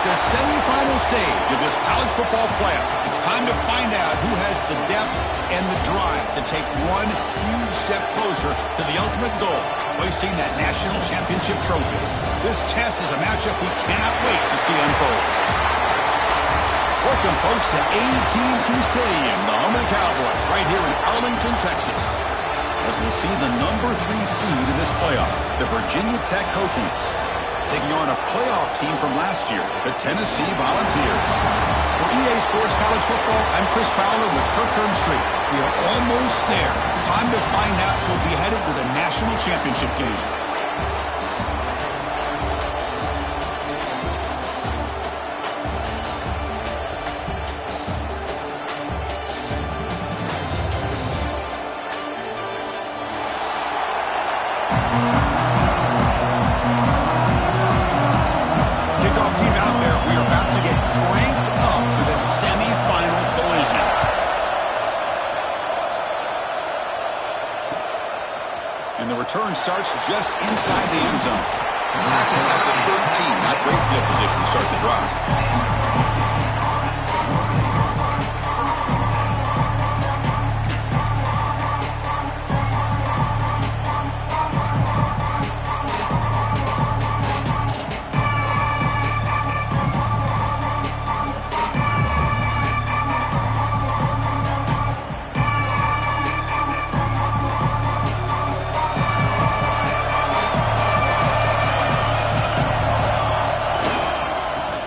It's the semifinal stage of this college football playoff. It's time to find out who has the depth and the drive to take one huge step closer to the ultimate goal, hoisting that national championship trophy. This test is a matchup we cannot wait to see unfold. Welcome, folks, to AT&T Stadium, the home of the Cowboys, right here in Arlington, Texas. As we see the number 3 seed in this playoff, the Virginia Tech Hokies, taking on a playoff team from last year, the Tennessee Volunteers. For EA Sports College Football, I'm Chris Fowler with Kirk Street. We are almost there. Time to find out who'll be headed to the national championship game. Return starts just inside the end zone. Tackling at the 13. Not great field position to start the drive.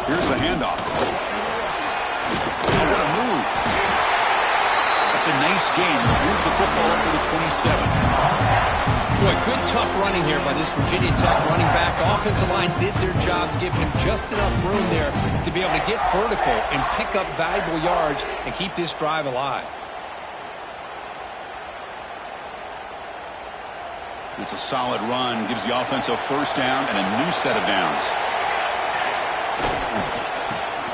Here's the handoff. Oh, what a move. That's a nice gain. Move the football up to the 27. Boy, good tough running here by this Virginia Tech running back. Offensive line did their job to give him just enough room there to be able to get vertical and pick up valuable yards and keep this drive alive. It's a solid run. Gives the offense a first down and a new set of downs.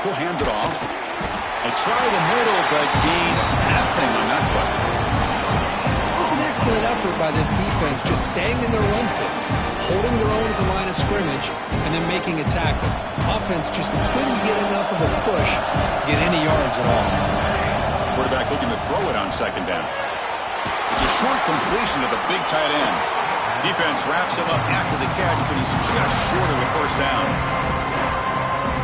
He'll hand it off. They try the middle, but gain nothing on that play. It was an excellent effort by this defense, just staying in their run fits, holding their own at the line of scrimmage, and then making a tackle. Offense just couldn't get enough of a push to get any yards at all. Quarterback looking to throw it on second down. It's a short completion to the big tight end. Defense wraps him up after the catch, but he's just short of a first down.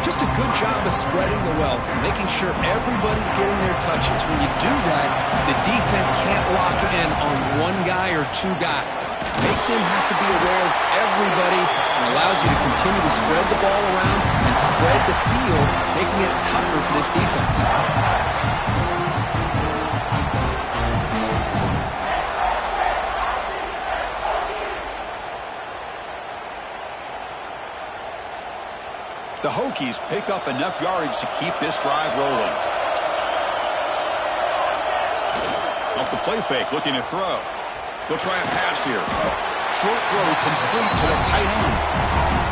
Just a good job of spreading the wealth, making sure everybody's getting their touches. When you do that, the defense can't lock in on one guy or two guys. Make them have to be aware of everybody, and allows you to continue to spread the ball around and spread the field, making it tougher for this defense. The Hokies pick up enough yardage to keep this drive rolling. Off the play fake, looking to throw. They'll try a pass here. Short throw complete to the tight end.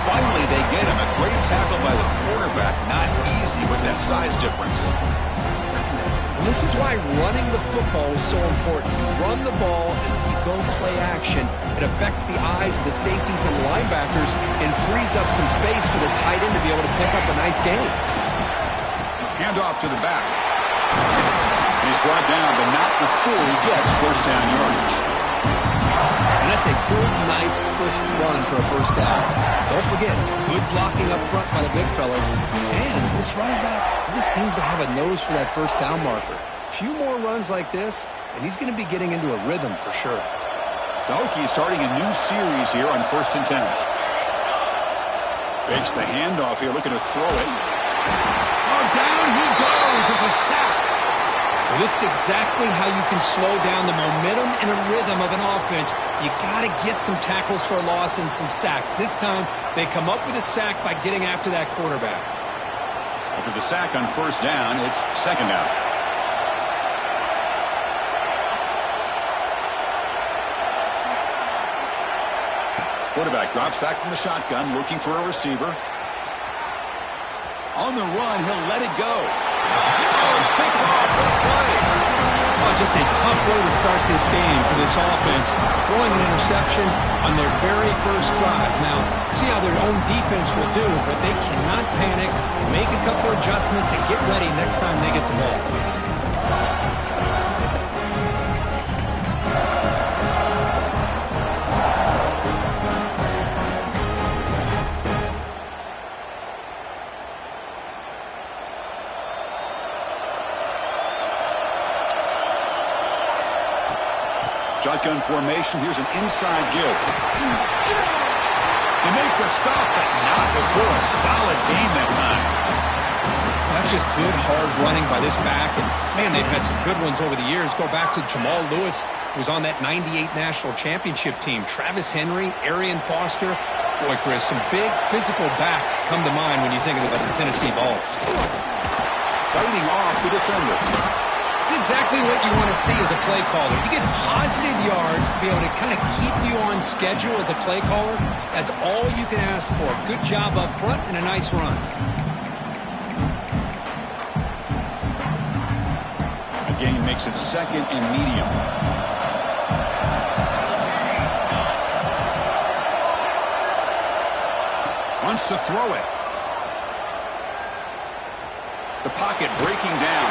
Finally, they get him. A great tackle by the quarterback. Not easy with that size difference. This is why running the football is so important. You run the ball and then you go play action. It affects the eyes of the safeties and linebackers and frees up some space for the tight end to be able to pick up a nice gain. Hand off to the back. And he's brought down, but not before he gets first down yardage. And that's a good, nice, crisp run for a first down. Don't forget, good blocking up front by the big fellas. And this running back just seems to have a nose for that first down marker. A few more runs like this, and he's going to be getting into a rhythm for sure. The Hokies starting a new series here on 1st and 10. Fakes the handoff here, looking to throw it. Oh, down he goes. It's a sack. Well, this is exactly how you can slow down the momentum and a rhythm of an offense. You got to get some tackles for a loss and some sacks. This time, they come up with a sack by getting after that quarterback. After the sack on first down, it's second down. Quarterback drops back from the shotgun, looking for a receiver. On the run, he'll let it go. Oh, it's picked off. What a play. Oh, just a tough way to start this game for this offense. Throwing an interception on their very first drive. Now, see how their own defense will do, but they cannot panic, make a couple adjustments, and get ready next time they get the ball. Shotgun formation. Here's an inside give. They make the stop, but not before a solid gain that time. That's just good, hard running by this back. And, man, they've had some good ones over the years. Go back to Jamal Lewis, who was on that 98 National Championship team. Travis Henry, Arian Foster. Boy, Chris, some big physical backs come to mind when you think about the Tennessee Vols. Fighting off the defender. It's exactly what you want to see as a play caller. You get positive yards to be able to kind of keep you on schedule as a play caller. That's all you can ask for. Good job up front and a nice run. The gain makes it second and medium. Wants to throw it. The pocket breaking down.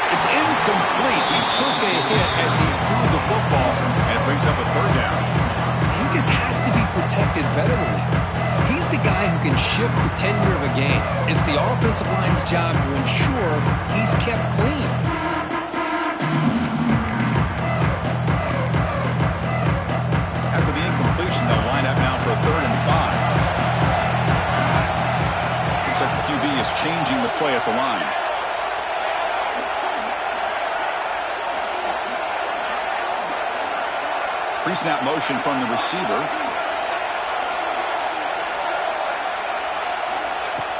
It's incomplete. He took a hit as he threw the football, and it brings up a third down. He just has to be protected better than that. He's the guy who can shift the tenure of a game. It's the offensive line's job to ensure he's kept clean. After the incompletion, they'll line up now for a 3rd and 5. Looks like the QB is changing the play at the line. Pre-snap motion from the receiver.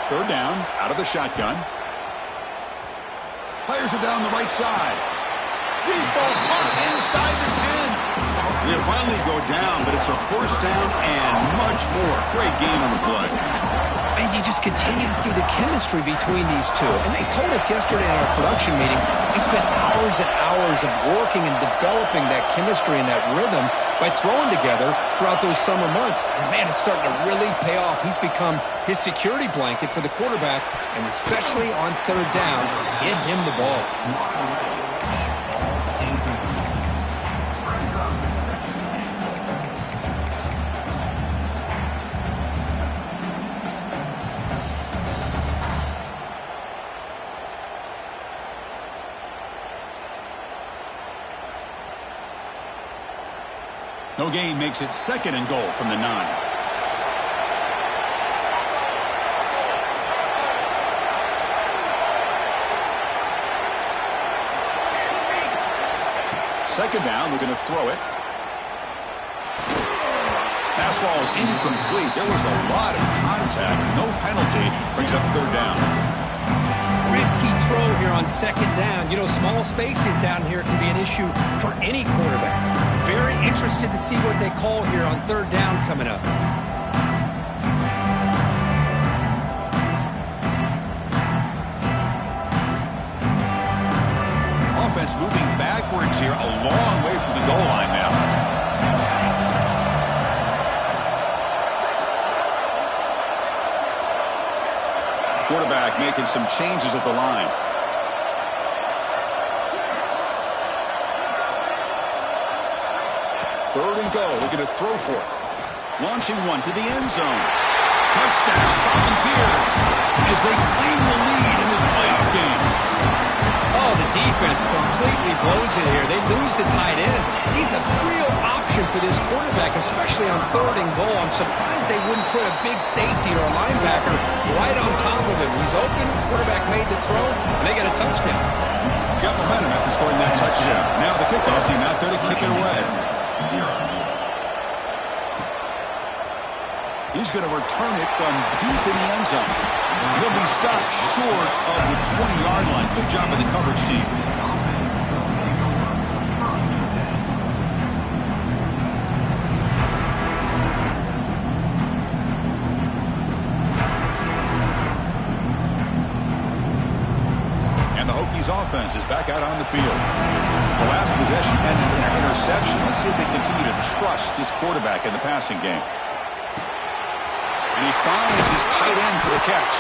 3rd down, out of the shotgun. Players are down the right side. Deep ball caught inside the 10. They finally go down, but it's a 1st down and much more. Great game on the play. And you just continue to see the chemistry between these two. And they told us yesterday in our production meeting, they spent hours and hours of working and developing that chemistry and that rhythm by throwing together throughout those summer months. And, man, it's starting to really pay off. He's become his security blanket for the quarterback, and especially on 3rd down, give him the ball. No gain makes it 2nd and goal from the 9. Second down, we're going to throw it. Pass ball is incomplete. There was a lot of contact. No penalty. Brings up 3rd down. Risky throw here on 2nd down. You know, small spaces down here can be an issue for any quarterback. Very interested to see what they call here on 3rd down coming up. Offense moving backwards here, a long way from the goal line now. Quarterback making some changes at the line. Third and goal. Looking to throw for it. Launching one to the end zone. Touchdown, Volunteers, as they claim the lead in this playoff game. Oh, the defense completely blows it here. They lose to tight end. He's a real option for this quarterback, especially on 3rd and goal. I'm surprised they wouldn't put a big safety or a linebacker right on top of him. He's open. Quarterback made the throw, and they got a touchdown. Got momentum after scoring that touchdown. Now the kickoff team out there to kick it away. He's going to return it from deep in the end zone. He'll be stopped short of the 20-yard line. Good job by the coverage team. And the Hokies offense is back out on the field. The last possession ended in an interception. Let's see if they continue to trust this quarterback in the passing game. And he finds his tight end for the catch.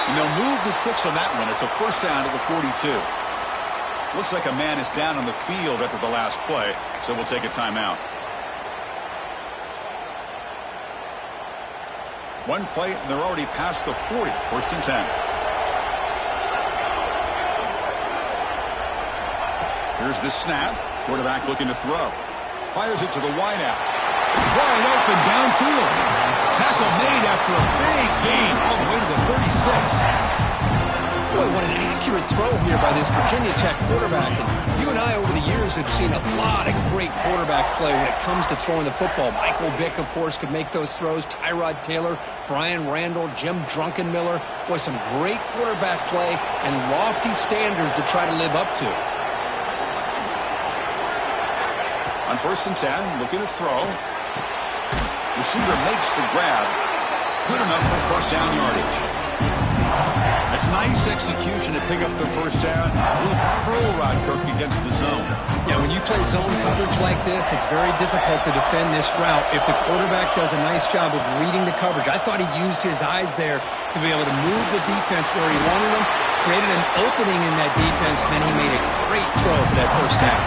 And they'll move the 6 on that one. It's a first down to the 42. Looks like a man is down on the field after the last play, so we'll take a timeout. One play, and they're already past the 40. First and 10. Here's the snap. Quarterback looking to throw. Fires it to the wideout. Wide open downfield. Tackle made after a big gain all the way to the 36. Boy, what an accurate throw here by this Virginia Tech quarterback. And you and I over the years have seen a lot of great quarterback play when it comes to throwing the football. Michael Vick, of course, could make those throws. Tyrod Taylor, Brian Randall, Jim Drunkenmiller. Boy, some great quarterback play and lofty standards to try to live up to. On first and 10, looking to throw. Receiver makes the grab. Good enough for first down yardage. That's nice execution to pick up the first down. A little curl rod, Kirk, against the zone. Yeah, when you play zone coverage like this, it's very difficult to defend this route if the quarterback does a nice job of reading the coverage. I thought he used his eyes there to be able to move the defense where he wanted them, created an opening in that defense, and then he made a great throw for that first down.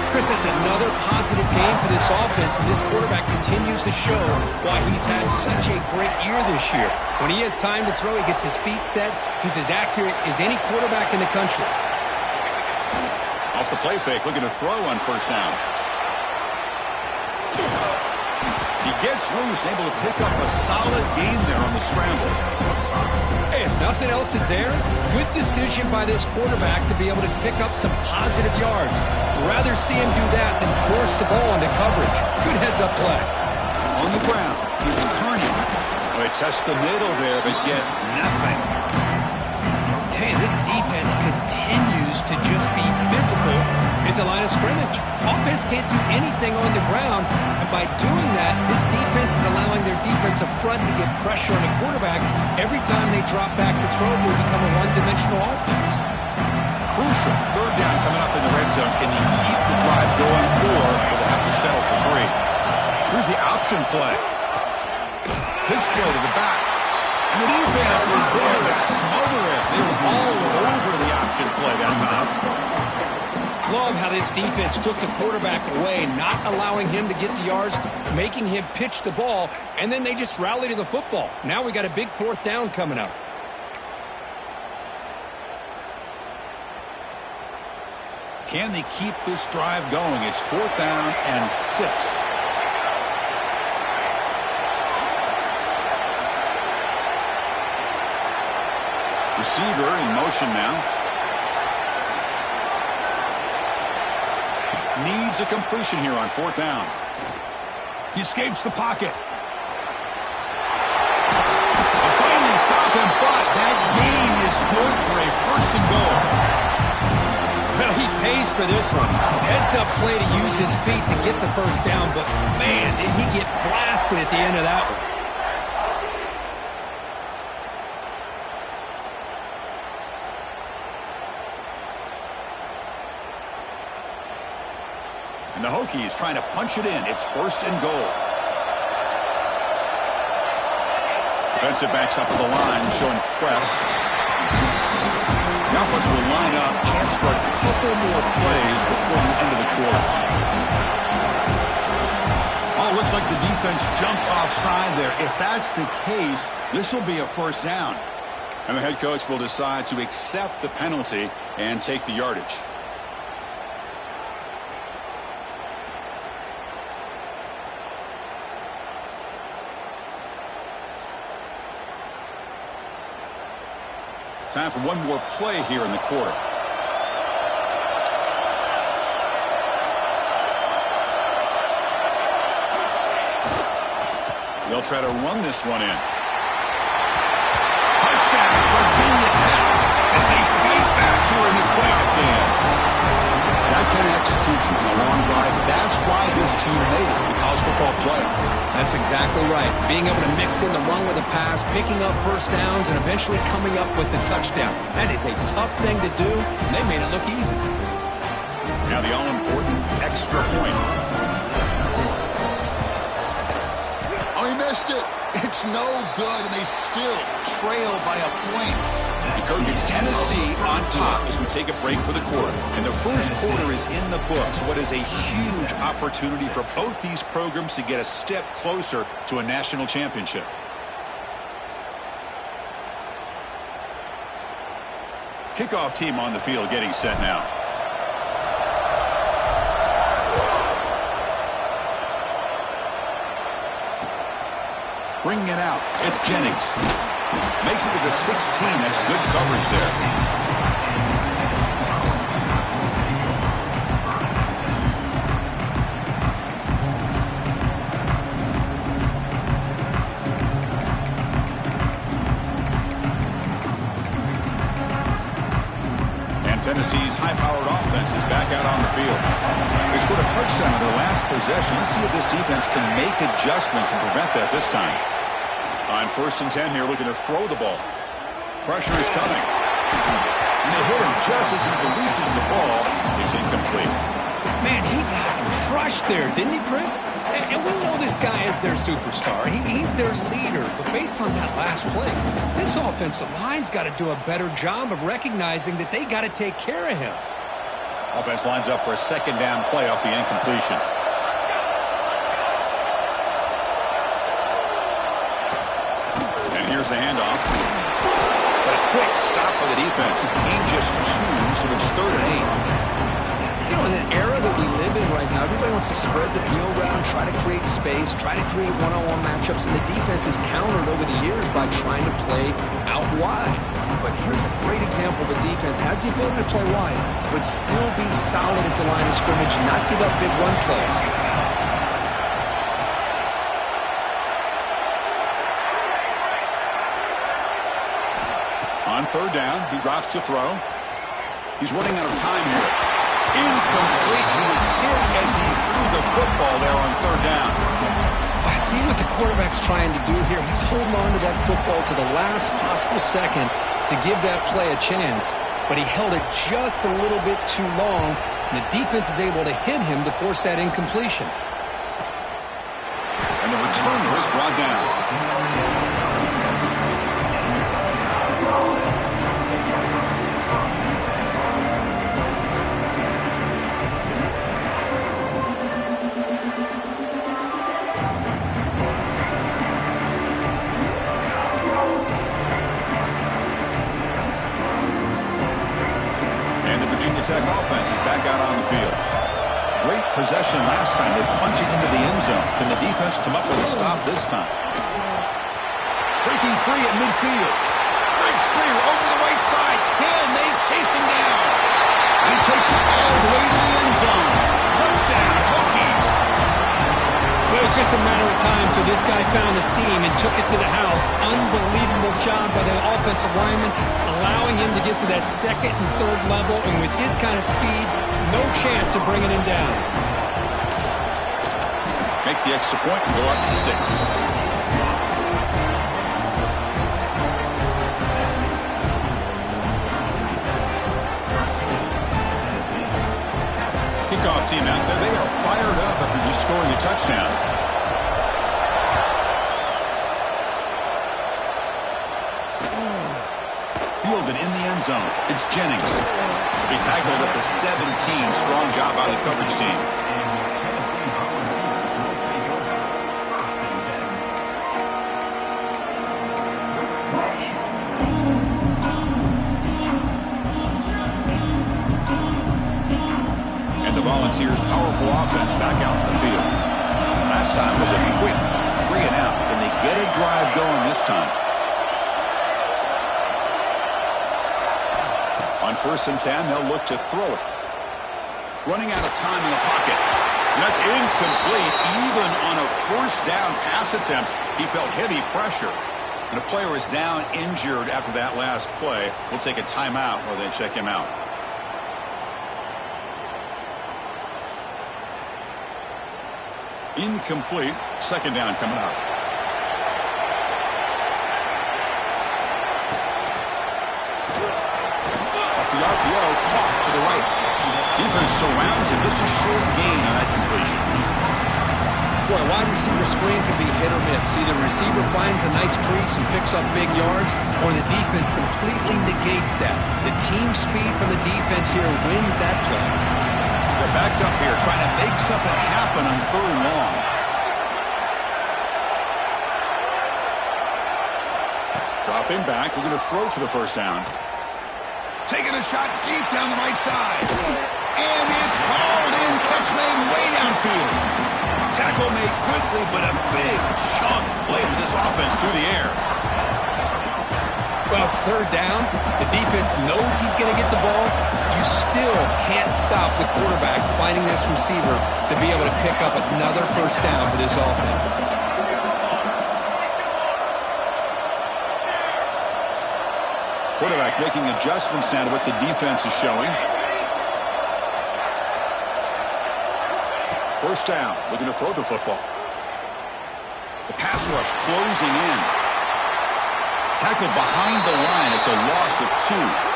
Chris, that's another positive game for this offense, and this quarterback continues to show why he's had such a great year this year. When he has time to throw, he gets his feet set. He's as accurate as any quarterback in the country. Off the play fake, looking to throw on first down. He gets loose, able to pick up a solid gain there on the scramble. Hey, if nothing else is there, good decision by this quarterback to be able to pick up some positive yards. Rather see him do that than force the ball into coverage. Good heads-up play. On the ground, it's Kearney. Well, they test the middle there, but get nothing. Hey, this defense continues to just be physical into line of scrimmage. Offense can't do anything on the ground, and by doing that, this defense is allowing their defensive front to get pressure on the quarterback. Every time they drop back to throw, they become a one-dimensional offense. Crucial. Third down coming up in the red zone. Can they keep the drive going, or will they have to settle for 3? Here's the option play. Pitch play to the back. And the defense is there to smother it. They were all over the option play that time. Love how this defense took the quarterback away, not allowing him to get the yards, making him pitch the ball, and then they just rally to the football. Now we got a big fourth down coming up. Can they keep this drive going? It's fourth down and 6. Receiver in motion now. Needs a completion here on fourth down. He escapes the pocket. They finally stop him, but that gain is good for a first and goal. Well, he pays for this one. Heads-up play to use his feet to get the first down, but man, did he get blasted at the end of that one. And the Hokies trying to punch it in. It's first and goal. Defensive backs up at the line, showing press. The offense will line up. Chance for a couple more plays before the end of the quarter. Oh, looks like the defense jumped offside there. If that's the case, this will be a first down. And the head coach will decide to accept the penalty and take the yardage. Time for one more play here in the quarter. They'll try to run this one in. Touchdown, Virginia Tech, as they fight back here in this playoff game. That kind of execution on a long drive, that's why this team made it in the college football playoff. That's exactly right. Being able to mix in the run with a pass, picking up first downs, and eventually coming up with the touchdown. That is a tough thing to do, and they made it look easy. Now the all-important extra point. Oh, he missed missed it. It's no good, and they still trail by a point. It's Tennessee on top as we take a break for the quarter. And the first quarter is in the books. What is a huge opportunity for both these programs to get a step closer to a national championship. Kickoff team on the field getting set now. Bringing it out. It's Jennings. Makes it to the 16. That's good coverage there. Tennessee's high-powered offense is back out on the field. They scored a touchdown in their last possession. Let's see if this defense can make adjustments and prevent that this time. On 1st and 10 here, looking to throw the ball. Pressure is coming. And they hit him just as he releases the ball. It's incomplete. Man, he got crushed there, didn't he, Chris? And we know this guy is their superstar. He's their leader. But based on that last play, this offensive line's got to do a better job of recognizing that they got to take care of him. Offense lines up for a 2nd down play off the incompletion. And here's the handoff. But a quick stop by the defense. Gain just 2, so it's 3rd and 8. You know, in an era that we live in right now, everybody wants to spread the field around, try to create space, try to create one-on-one matchups, and the defense is countered over the years by trying to play out wide. But here's a great example of a defense has the ability to play wide, but still be solid at the line of scrimmage, not give up big run plays. On 3rd down, he drops to throw. He's running out of time here. Incomplete. He was hit as he threw the football there on 3rd down. I see what the quarterback's trying to do here. He's holding on to that football to the last possible second to give that play a chance. But he held it just a little bit too long, and the defense is able to hit him to force that incompletion. And the returner is brought down. Tech offense is back out on the field. Great possession last time. They punch it into the end zone. Can the defense come up with a stop this time? Breaking free at midfield. Great screen over the right side. Can they chase him down? He takes it all the way to the end zone. Touchdown, Hokies. It was just a matter of time till this guy found the seam and took it to the house. Unbelievable job by the offensive lineman, allowing him to get to that 2nd and 3rd level, and with his kind of speed, no chance of bringing him down. Make the extra point and go up 6. Kickoff team out there. They are fired up after just scoring a touchdown. Fielded in the end zone. It's Jennings. He tackled at the 17. Strong job by the coverage team. Volunteers' powerful offense back out in the field. Last time was a quick 3 and out. Can they get a drive going this time? On 1st and 10, they'll look to throw it. Running out of time in the pocket. And that's incomplete. Even on a 1st down pass attempt, he felt heavy pressure. And a player is down injured after that last play. We'll take a timeout or then check him out. Incomplete. 2nd down coming up. Off the RPO, caught to the right. Defense surrounds him. Just a short gain on that completion. Boy, wide receiver screen can be hit or miss. Either the receiver finds a nice crease and picks up big yards, or the defense completely negates that. The team speed from the defense here wins that play. They're backed up here trying to make something happen on 3rd and long. Dropping back, looking to throw for the first down. Taking a shot deep down the right side. And it's hauled in. Catch made way downfield. Tackle made quickly, but a big chunk play for this offense through the air. Well, it's 3rd down. The defense knows he's going to get the ball. You still can't stop the quarterback finding this receiver to be able to pick up another first down for this offense. Quarterback making adjustments now to what the defense is showing. First down, looking to throw the football. The pass rush closing in. Tackled behind the line. It's a loss of 2.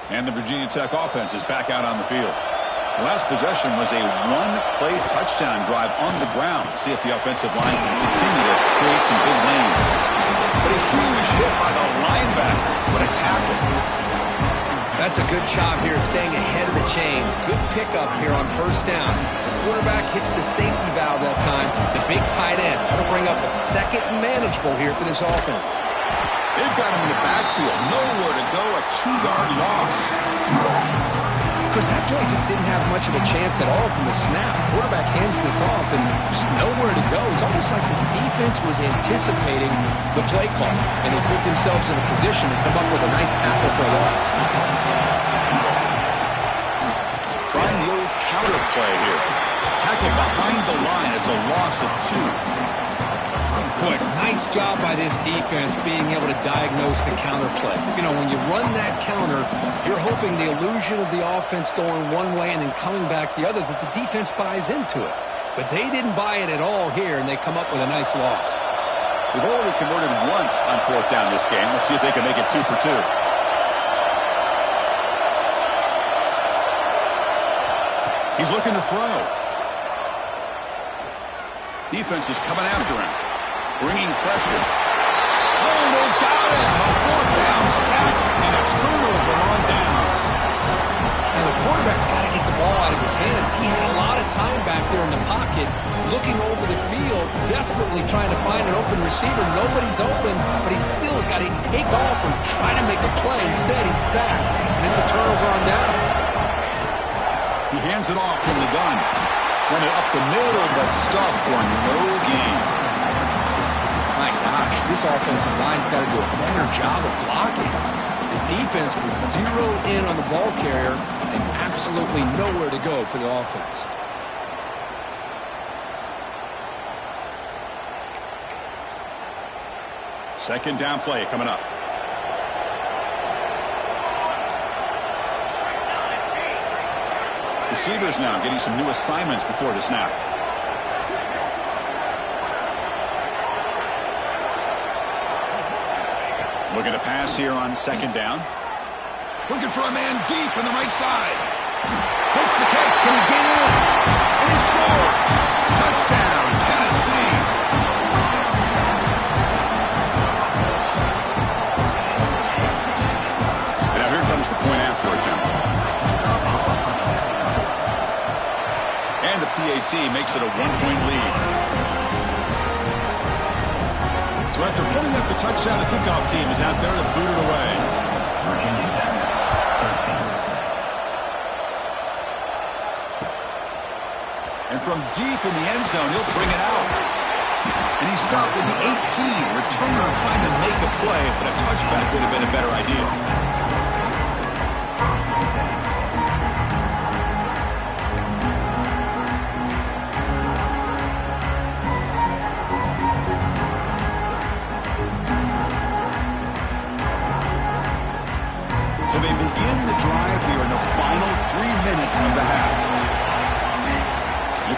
And the Virginia Tech offense is back out on the field. The last possession was a one-play touchdown drive on the ground. See if the offensive line can continue to create some big lanes. But a huge hit by the linebacker. What a tackle. That's a good job here staying ahead of the chains. Good pickup here on first down. The quarterback hits the safety valve that time. The big tight end. That'll bring up a second and manageable here for this offense. They've got him in the backfield. Nowhere to go. A 2-yard loss. Chris, that play just didn't have much of a chance at all from the snap. Quarterback hands this off and just nowhere to go. It's almost like the defense was anticipating the play call, and they put themselves in a position to come up with a nice tackle for a loss. Trying the old counter play here. Tackle behind the line. It's a loss of 2. Boy, nice job by this defense being able to diagnose the counter play. You know, when you run that counter, you're hoping the illusion of the offense going one way and then coming back the other, that the defense buys into it. But they didn't buy it at all here, and they come up with a nice loss. We've already converted once on 4th down this game. Let's see if they can make it 2 for 2. He's looking to throw. Defense is coming after him. Bringing pressure. Oh, they've got him. A 4th down sack and a turnover on downs. And the quarterback's got to get the ball out of his hands. He had a lot of time back there in the pocket, looking over the field, desperately trying to find an open receiver. Nobody's open, but he still has got to take off and try to make a play. Instead, he's sacked, and it's a turnover on downs. He hands it off from the gun. Run it up the middle, but stuffed for no gain. My gosh, this offensive line's got to do a better job of blocking. The defense was zeroed in on the ball carrier and absolutely nowhere to go for the offense. Second down play coming up. Receivers now getting some new assignments before the snap. Looking to pass here on 2nd down. Looking for a man deep in the right side. Makes the catch. Can he get in? And he scores. Touchdown, Tennessee. And now here comes the point after attempt. And the PAT makes it a 1-point lead. So after putting up the touchdown, the kickoff team is out there to boot it away. And from deep in the end zone, he'll bring it out. And he stopped at the 18. Returner trying to make a play, but a touchback would have been a better idea. So they begin the drive here in the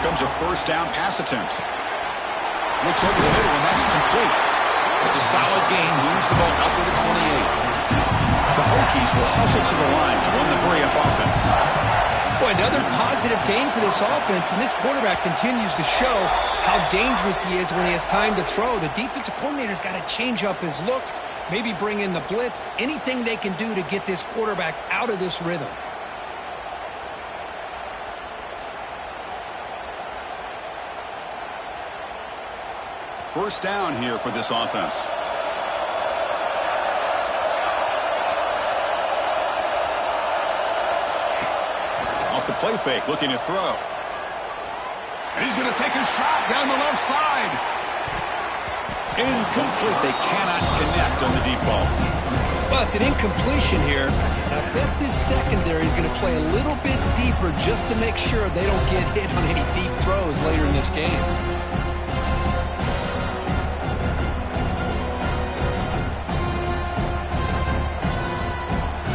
Here comes a first down pass attempt. Looks over the middle, and that's complete. It's a solid gain. Moves the ball up to the 28. The Hokies will hustle to the line to run the hurry-up offense. Boy, another positive gain for this offense, and this quarterback continues to show how dangerous he is when he has time to throw. The defensive coordinator's got to change up his looks, maybe bring in the blitz, anything they can do to get this quarterback out of this rhythm. First down here for this offense. Off the play fake, looking to throw. And he's going to take a shot down the left side. Incomplete. They cannot connect on the deep ball. Well, it's an incompletion here. And I bet this secondary is going to play a little bit deeper just to make sure they don't get hit on any deep throws later in this game.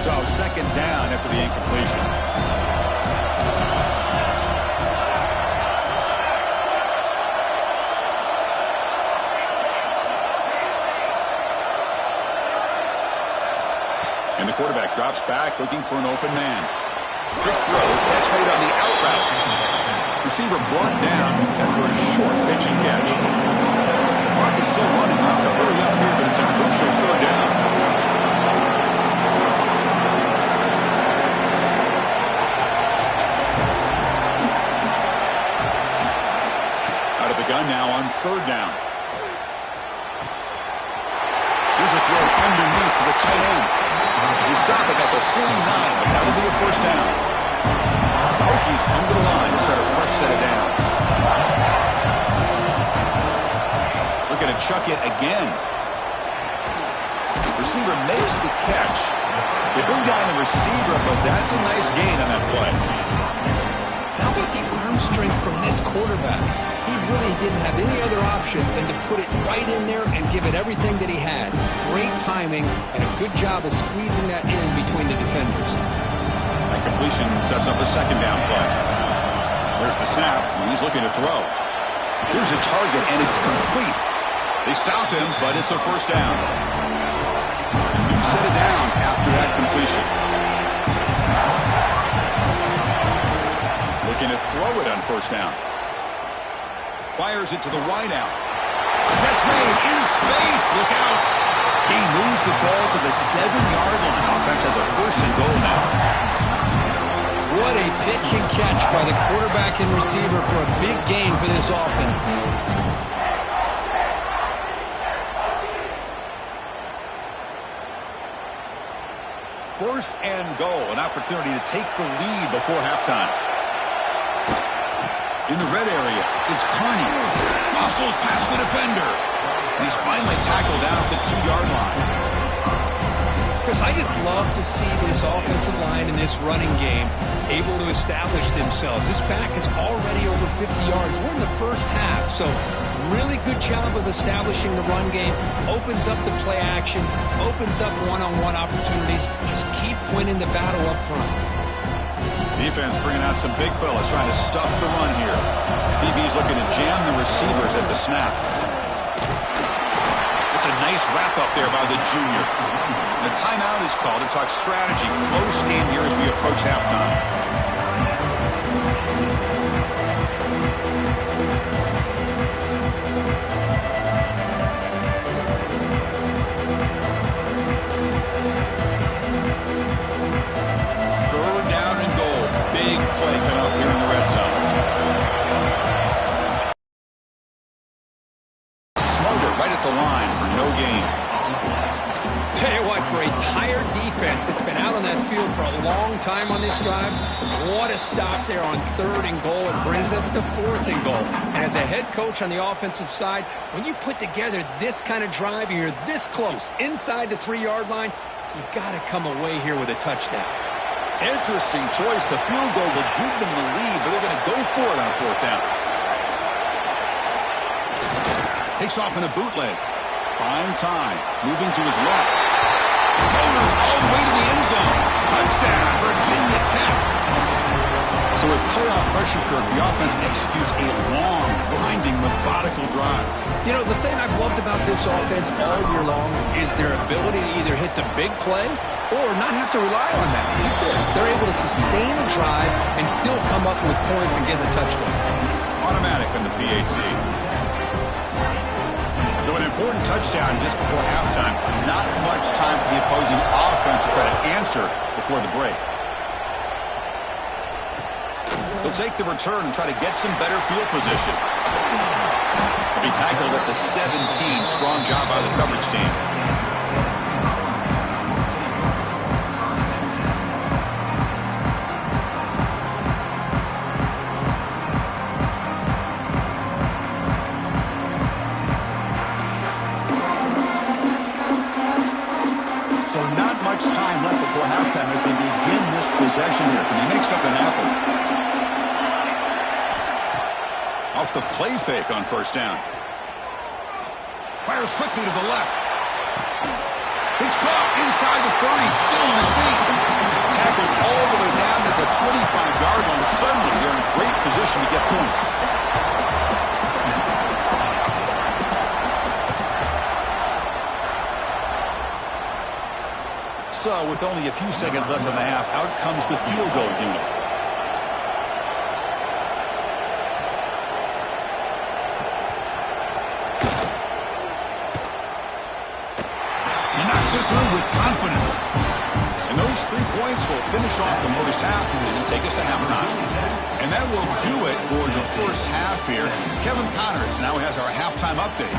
So second down after the incompletion. And the quarterback drops back looking for an open man. Quick throw, catch made on the out route. Receiver brought down after a short pitch and catch. Clock is still running. Off to hurry up here, but it's a crucial third down. Gun now on third down. Here's a throw underneath to the tight end. He stopped it at the 49, but that will be a first down. The Hokies come to the line to start a fresh set of downs. Looking to chuck it again. Receiver makes the catch. They bring down the receiver, but that's a nice gain on that play. How about the arm strength from this quarterback? He really didn't have any other option than to put it right in there and give it everything that he had. Great timing and a good job of squeezing that in between the defenders. That completion sets up a second down play. There's the snap. He's looking to throw. Here's a target, and it's complete. They stop him, but it's a first down. A new set of downs after that completion. Looking to throw it on first down. Fires it to the wideout. Catch made in space. Look out. He moves the ball to the 7-yard line. Offense has a first and goal now. What a pitch and catch by the quarterback and receiver for a big gain for this offense. First and goal. An opportunity to take the lead before halftime. In the red area, it's Carney. Muscles past the defender. And he's finally tackled down at the 2-yard line. Chris, I just love to see this offensive line in this running game able to establish themselves. This back is already over 50 yards. We're in the first half, so really good job of establishing the run game. Opens up the play action, opens up one-on-one opportunities. Just keep winning the battle up front. Defense bringing out some big fellas trying to stuff the run here. DB's looking to jam the receivers at the snap. It's a nice wrap-up there by the junior. And a timeout is called to talk strategy. Close game here as we approach halftime. Big play coming up here in the red zone. Smothered right at the line for no gain. Tell you what, for a tired defense that's been out on that field for a long time on this drive, what a stop there on third and goal. It brings us to fourth and goal. And as a head coach on the offensive side, when you put together this kind of drive and you're this close inside the 3-yard line, you got to come away here with a touchdown. Interesting choice. The field goal will give them the lead, but they're going to go for it on fourth down. Takes off in a bootleg. Fine time. Moving to his left. Goes all the way to the end zone. Touchdown, Virginia Tech. So with playoff pressure curve, the offense executes a long, grinding, methodical drive. You know, the thing I've loved about this offense all year long is their ability to either hit the big play or not have to rely on that. Look at this. They're able to sustain a drive and still come up with points and get the touchdown. Automatic on the PAT. So an important touchdown just before halftime. Not much time for the opposing offense to try to answer before the break. He'll take the return and try to get some better field position. He'll be tackled at the 17. Strong job by the coverage team. So not much time left before halftime as they begin this possession here. Can they make something happen? Off the play fake on first down. Fires quickly to the left. It's caught inside the 30, still on his feet. Tackled all the way down to the 25-yard line. Suddenly, they're in great position to get points. So, with only a few seconds left in the half, out comes the field goal unit. Through with confidence. And those 3 points will finish off the first half and take us to halftime. And that will do it for the first half here. Kevin Connors now has our halftime update.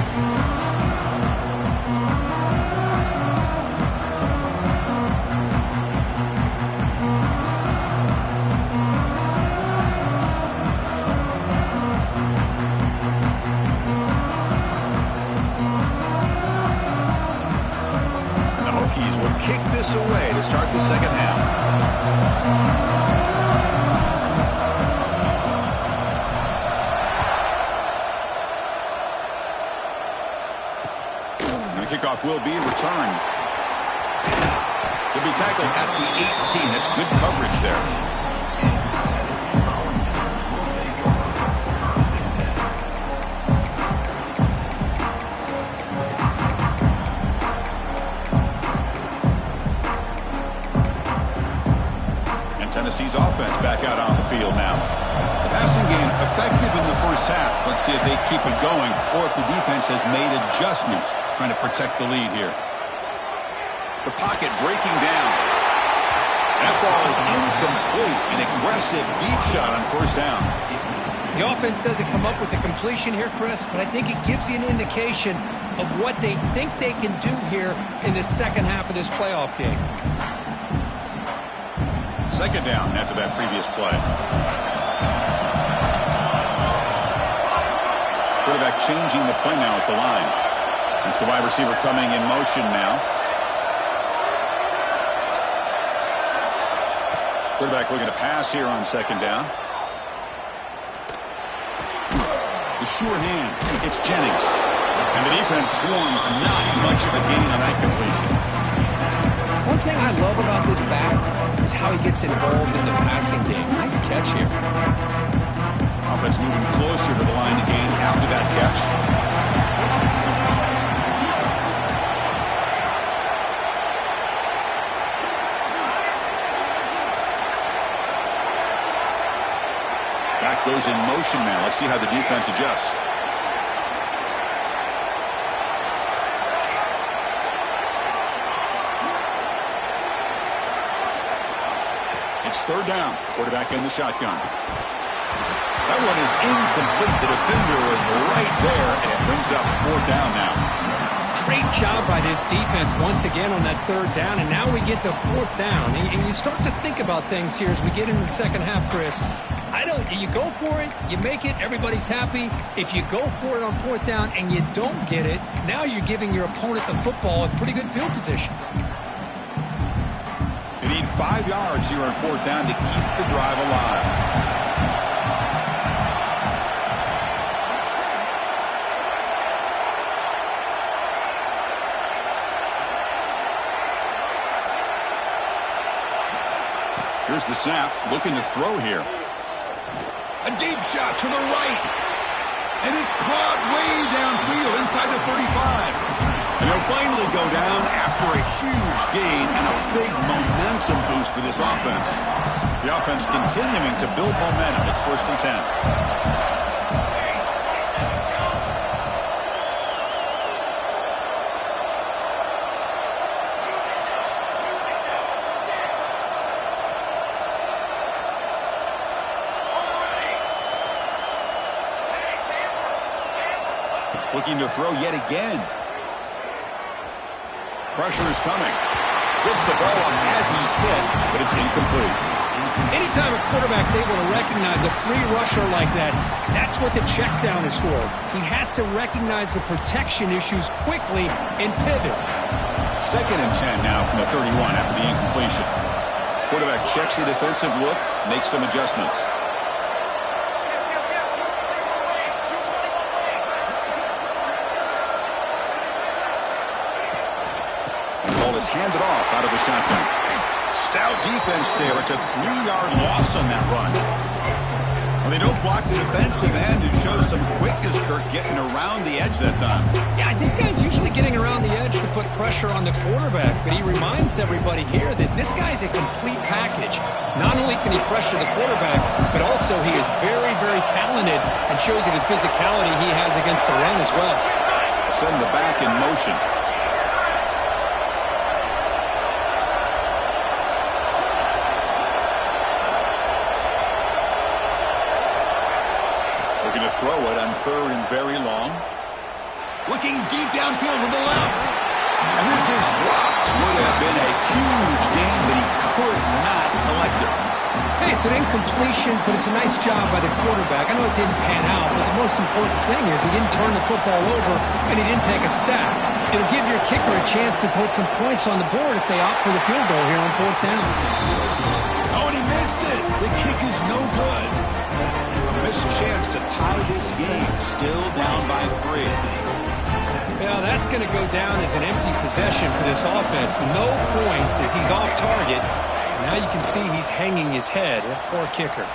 Will kick this away to start the second half. And the kickoff will be returned. He'll be tackled at the 18. That's good coverage there. Tennessee's offense back out on the field now. The passing game effective in the first half. Let's see if they keep it going or if the defense has made adjustments trying to protect the lead here. The pocket breaking down. That ball is incomplete. An aggressive deep shot on first down. The offense doesn't come up with the completion here, Chris, but I think it gives you an indication of what they think they can do here in the second half of this playoff game. Second down after that previous play. Quarterback changing the play now at the line. It's the wide receiver coming in motion now. Quarterback looking to pass here on second down. The sure hand. It's Jennings. And the defense swarms not much of a gain on that completion. One thing I love about this back is how he gets involved in the passing game. Nice catch here. Offense moving closer to the line of gain after that catch. Back goes in motion now. Let's see how the defense adjusts. It's third down. Quarterback in the shotgun. That one is incomplete. The defender was right there, and it brings up fourth down now. Great job by this defense once again on that third down, and now we get to fourth down. And you start to think about things here as we get into the second half, Chris. You go for it, you make it, everybody's happy. If you go for it on fourth down and you don't get it, now you're giving your opponent the football in pretty good field position. They need 5 yards here on fourth down to keep the drive alive. Here's the snap, looking to throw here. A deep shot to the right. And it's caught way downfield inside the 35. And he'll finally go down after a huge gain and a big momentum boost for this offense. The offense continuing to build momentum. It's 1st and 10. Looking to throw yet again. Pressure is coming. Gets the ball up as he's hit, but it's incomplete. Anytime a quarterback's able to recognize a free rusher like that, that's what the check down is for. He has to recognize the protection issues quickly and pivot. 2nd and 10 now from the 31 after the incompletion. Quarterback checks the defensive look, makes some adjustments. Is handed off out of the shotgun. Stout defense there. It's a 3-yard loss on that run. Well, they don't block the defensive end. It shows some quickness, Kirk, getting around the edge that time. Yeah, this guy's usually getting around the edge to put pressure on the quarterback, but he reminds everybody here that this guy's a complete package. Not only can he pressure the quarterback, but also he is very, very talented and shows you the physicality he has against the run as well. Send the back in motion. To throw it on 3rd and very long. Looking deep downfield to the left. And this is dropped. Would have been a huge gain, but he could not collect it. Hey, it's an incompletion, but it's a nice job by the quarterback. I know it didn't pan out, but the most important thing is he didn't turn the football over and he didn't take a sack. It'll give your kicker a chance to put some points on the board if they opt for the field goal here on 4th down. Oh, and he missed it. The kick is no good. Missed chance to tie this game, still down by 3. Yeah, that's going to go down as an empty possession for this offense. No points as he's off target. Now you can see he's hanging his head. That poor kicker.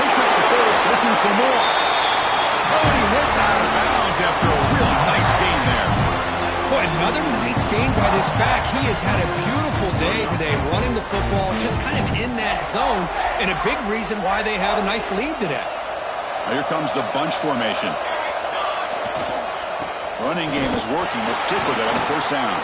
Picks up the first, looking for more. Oh, and he hits out of bounds after a really nice gain there. Boy, another nice gain by this back. He has had a beautiful day today running the football, just kind of in that zone, and a big reason why they have a nice lead today. Now here comes the bunch formation. Running game is working. They stick with it on 1st down.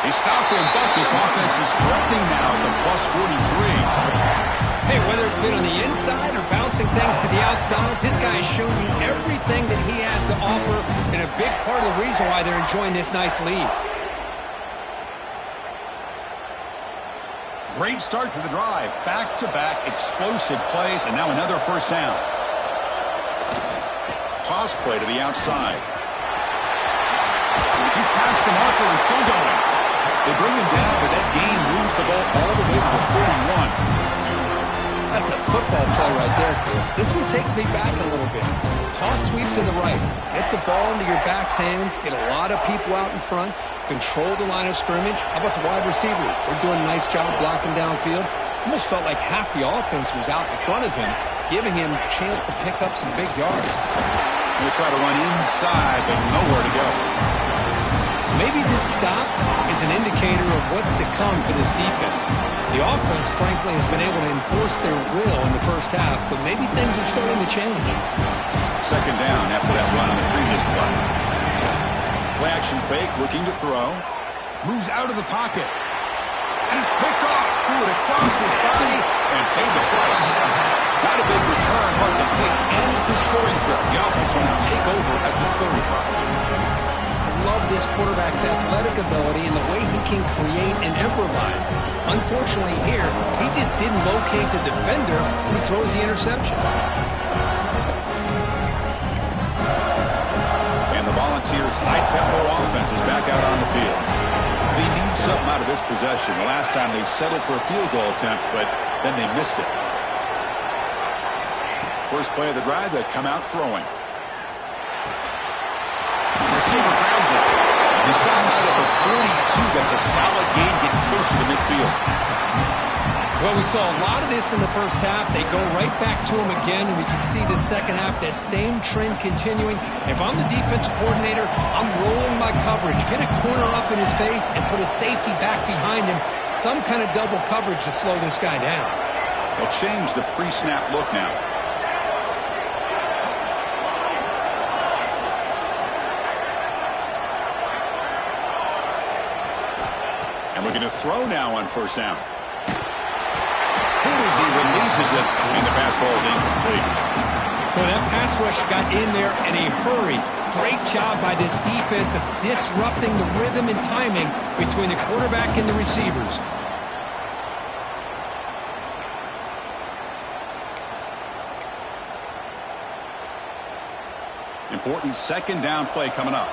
They stop and buck. This offense is threatening now at the +43. Hey, whether it's been on the inside or bouncing things to the outside, this guy has shown you everything that he has to offer, and a big part of the reason why they're enjoying this nice lead. Great start to the drive. Back-to-back explosive plays, and now another 1st down. Toss play to the outside. He's past the marker and still going. They bring him down, but that gain moves the ball all the way to the 31. That's a football play right there, Chris. This one takes me back a little bit. Toss sweep to the right. Get the ball into your back's hands. Get a lot of people out in front. Control the line of scrimmage. How about the wide receivers? They're doing a nice job blocking downfield. Almost felt like half the offense was out in front of him, giving him a chance to pick up some big yards. They try to run inside, but nowhere to go. Maybe this stop is an indicator of what's to come for this defense. The offense, frankly, has been able to enforce their will in the 1st half, but maybe things are starting to change. 2nd down after that run on the previous play. Play action fake, looking to throw. Moves out of the pocket. And is picked off. Threw it across his body and paid the price. Not a big return, but the pick ends the scoring threat. The offense will now take over at the 30. Love this quarterback's athletic ability and the way he can create and improvise. Unfortunately here, he just didn't locate the defender when he throws the interception. And the Volunteers' high-tempo offense is back out on the field. They need something out of this possession. The last time they settled for a field goal attempt, but then they missed it. First play of the drive, they come out throwing. Receiver grabs it. He's stopped out at the 42. That's a solid gain, getting closer to midfield. Well, we saw a lot of this in the first half. They go right back to him again, and we can see the second half, that same trend continuing. If I'm the defensive coordinator, I'm rolling my coverage, get a corner up in his face, and put a safety back behind him. Some kind of double coverage to slow this guy down. They'll change the pre-snap look now. And we're going to throw now on first down. As he releases it, and the pass ball is incomplete. Well, that pass rush got in there in a hurry. Great job by this defense of disrupting the rhythm and timing between the quarterback and the receivers. Important second down play coming up.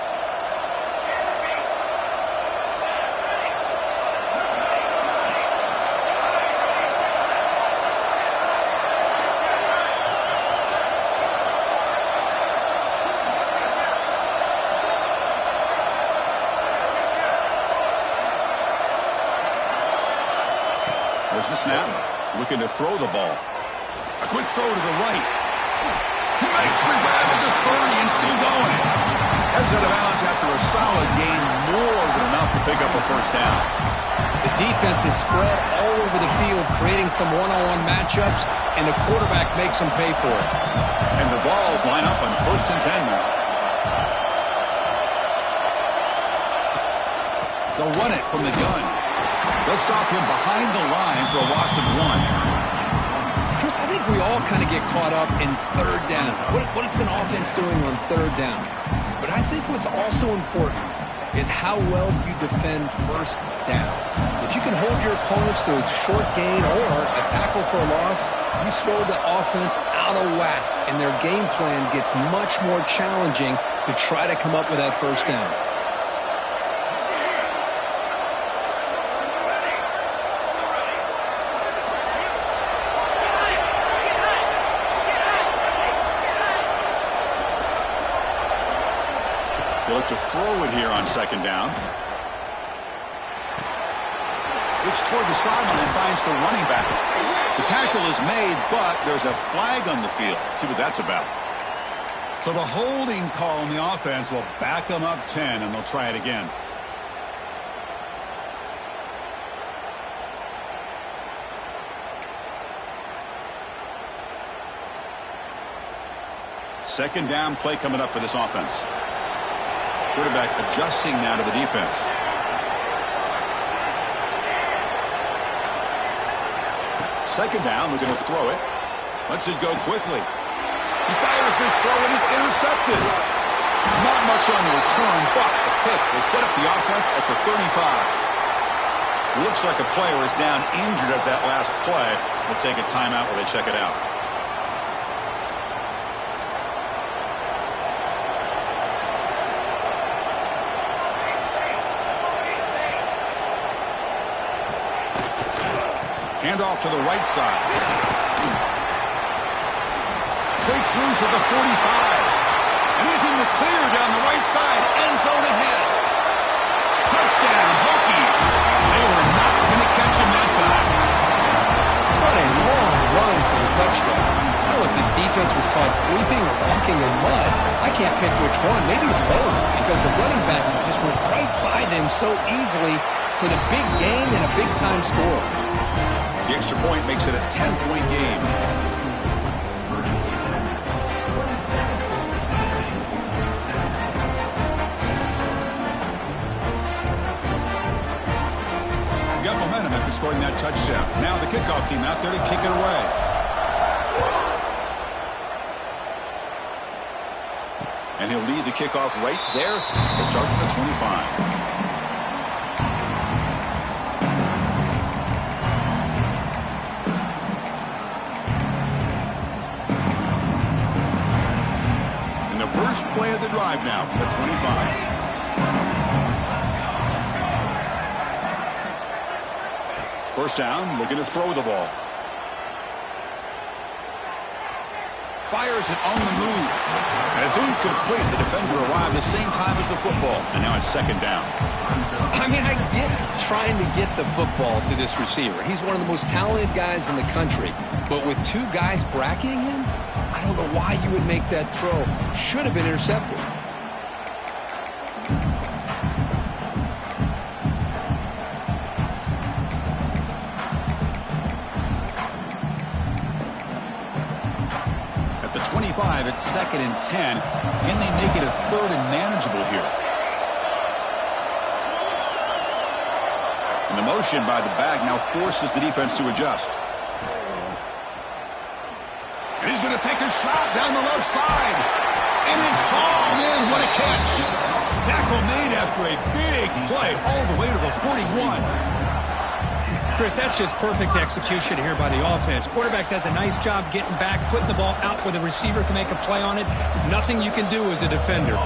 There's the snap. Looking to throw the ball. A quick throw to the right. He makes the grab at the 30 and still going. Heads out of bounds after a solid gain, more than enough to pick up a first down. The defense is spread all over the field, creating some one-on-one matchups, and the quarterback makes them pay for it. And the Vols line up on 1st and 10 now. They'll run it from the gun. They'll stop him behind the line for a loss of 1. Chris, I think we all kind of get caught up in third down. What is an offense doing on third down? But I think what's also important is how well you defend first down. If you can hold your opponents to a short gain or a tackle for a loss, you throw the offense out of whack, and their game plan gets much more challenging to try to come up with that first down. They look to throw it here on second down. Looks toward the sideline, finds the running back. The tackle is made, but there's a flag on the field. Let's see what that's about. So the holding call on the offense will back them up 10, and they'll try it again. Second down play coming up for this offense. Quarterback adjusting now to the defense. Second down, we're going to throw it. Lets it go quickly. He fires this throw and it's intercepted. Not much on the return, but the pick will set up the offense at the 35. Looks like a player is down injured at that last play. We'll take a timeout while they check it out. Handoff to the right side. Breaks loose at the 45. And he's in the clear down the right side. End zone ahead. Touchdown, Hokies. They were not going to catch him that time. What a long run for the touchdown. I don't know if his defense was caught sleeping or walking in mud. I can't pick which one. Maybe it's both, because the running back just went right by them so easily for the big gain and a big-time score. The extra point makes it a 10-point game. You got momentum after scoring that touchdown. Now the kickoff team out there to kick it away. And he'll lead the kickoff right there. He'll start at the 25. First play of the drive now from the 25. First down, looking to throw the ball. fires it on the move. And it's incomplete. The defender arrived the same time as the football. And now it's second down. I mean, I get trying to get the football to this receiver. He's one of the most talented guys in the country. But with two guys bracketing him, I don't know why you would make that throw. Should have been intercepted. At the 25, it's 2nd and 10. Can they make it a 3rd and manageable here? And the motion by the back now forces the defense to adjust. And he's going to take a shot down the left side. And it's hauled in. What a catch. Tackle made after a big play all the way to the 41. Chris, that's just perfect execution here by the offense. Quarterback does a nice job getting back, putting the ball out where the receiver can make a play on it. Nothing you can do as a defender.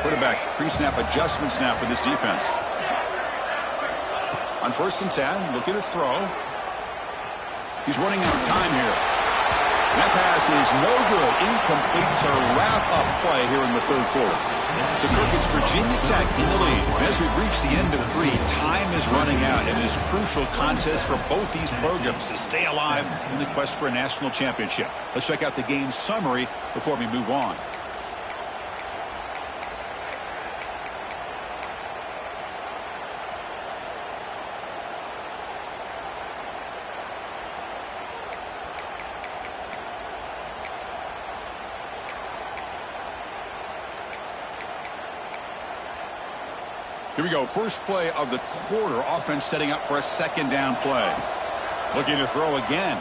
Quarterback pre-snap adjustments now for this defense. On 1st and 10, looking to throw. He's running out of time here. That pass is no good. Incomplete to wrap up play here in the 3rd quarter. So, Kirk, it's Virginia Tech in the lead. And as we've reached the end of 3, time is running out in this crucial contest for both these programs to stay alive in the quest for a national championship. Let's check out the game summary before we move on. Here we go. First play of the quarter. Offense setting up for a 2nd down play. Looking to throw again.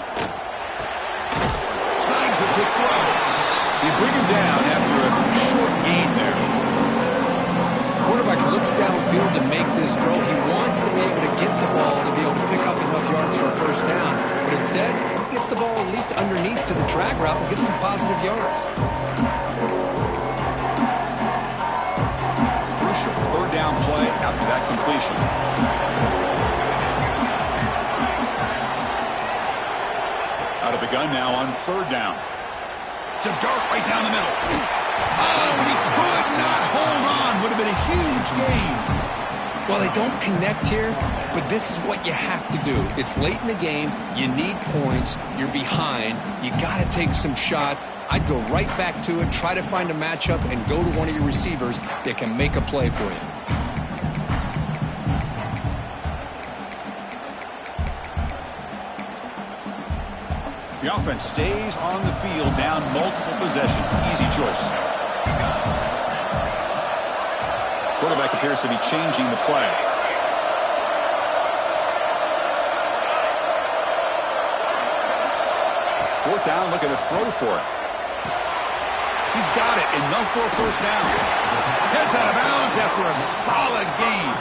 Snags the quick throw. They bring him down after a short gain there. Quarterback looks downfield to make this throw. He wants to be able to get the ball to be able to pick up enough yards for a 1st down. But instead, he gets the ball at least underneath to the drag route and gets some positive yards. 3rd down play after that completion. Out of the gun now on 3rd down. To dart right down the middle. Oh, but he could not hold on. Would have been a huge gain. Well, they don't connect here, but this is what you have to do. It's late in the game. You need points. You're behind. You got to take some shots. I'd go right back to it, try to find a matchup, and go to one of your receivers that can make a play for you. The offense stays on the field, down multiple possessions. Easy choice. Quarterback appears to be changing the play. 4th down, looking to throw for it. He's got it. Enough for a 1st down. Heads out of bounds after a solid gain.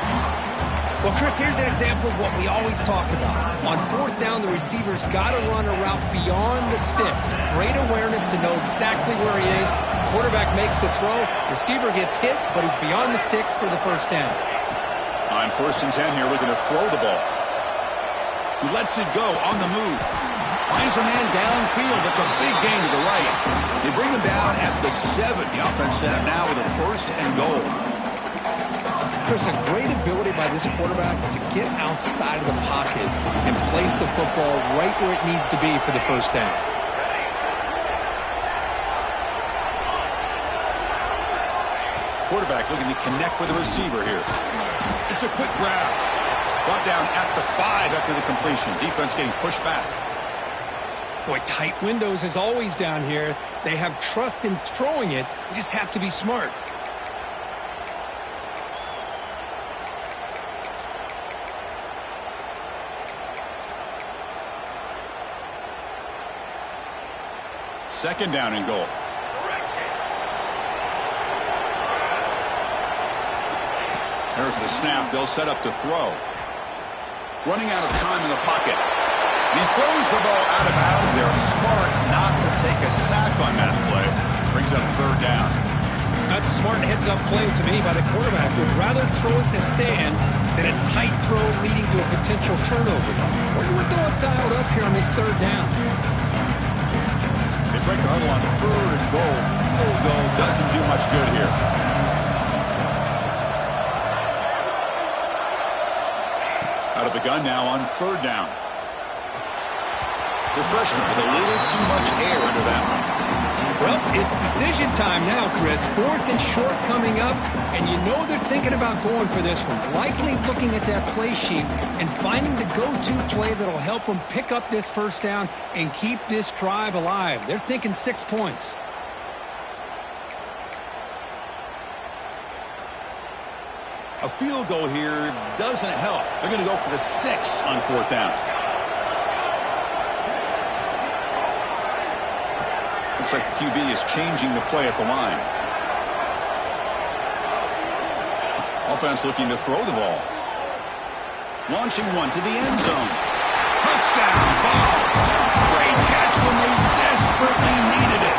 Well, Chris, here's an example of what we always talk about. On 4th down, the receiver's got to run a route beyond the sticks. Great awareness to know exactly where he is. Quarterback makes the throw. Receiver gets hit, but he's beyond the sticks for the 1st down. On 1st and 10 here, looking to throw the ball. He lets it go on the move. Finds a man downfield. That's a big gain to the right. They bring him down at the 7. The offense set up now with a 1st and goal. Chris, a great ability by this quarterback to get outside of the pocket and place the football right where it needs to be for the 1st down. Quarterback looking to connect with the receiver here. It's a quick grab. Brought down at the 5 after the completion. Defense getting pushed back. Boy, tight windows is always down here. They have trust in throwing it. You just have to be smart. Second down and goal. There's the snap. They'll set up to throw. Running out of time in the pocket. And he throws the ball out of bounds. They're smart not to take a sack on that play. Brings up 3rd down. That's a smart heads-up play to me by the quarterback. Would rather throw it in the stands than a tight throw leading to a potential turnover. Wonder what they'll have dialed up here on this 3rd down. They break the huddle on 3rd and goal. Field goal doesn't do much good here. Out of the gun now on 3rd down. The freshman with a little too much air into that one. Well, it's decision time now, Chris. 4th and short coming up, and you know they're thinking about going for this one. Likely looking at that play sheet and finding the go-to play that'll help them pick up this 1st down and keep this drive alive. They're thinking 6 points. A field goal here doesn't help. They're going to go for the 6 on 4th down. Looks like the QB is changing the play at the line. Offense looking to throw the ball. Launching one to the end zone. Touchdown, Vols. Great catch when they desperately needed it.